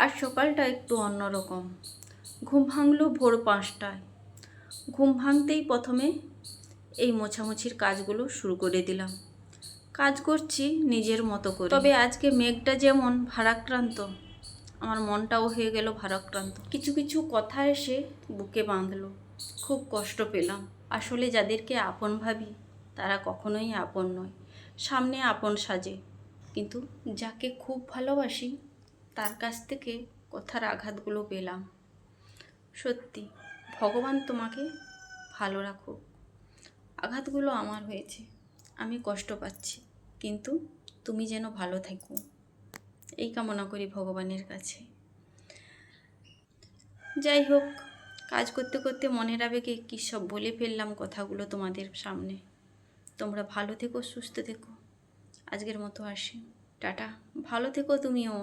আর সকালটা একটু অন্যরকম। ঘুম ভাঙলো ভোর 5টায়। ঘুম ভাঙতেই প্রথমে এই মোছামুছির কাজগুলো শুরু করে দিলাম। কাজ করছি নিজের মতো করে। তবে আজকে মেঘটা যেমন ভারাক্রান্ত, আমার মনটাও হয়ে গেল ভারাক্রান্ত। কিছু কিছু কথা এসে বুকে বাঁধলো, খুব কষ্ট পেলাম। আসলে যাদেরকে আপন ভাবি তারা কখনোই আপন নয়, সামনে আপন সাজে, কিন্তু যাকে খুব ভালোবাসি তার কাছ থেকে কথার আঘাতগুলো পেলাম। সত্যি ভগবান তোমাকে ভালো রাখুক। আঘাতগুলো আমার হয়েছে, আমি কষ্ট পাচ্ছি, কিন্তু তুমি যেন ভালো থাকো এই কামনা করি ভগবানের কাছে। যাই হোক, কাজ করতে করতে মনের আবেগে কী সব বলে ফেললাম কথাগুলো তোমাদের সামনে। তোমরা ভালো থেকো, সুস্থ থেকো। আজকের মতো আসি, টাটা। ভালো থেকো তুমিও।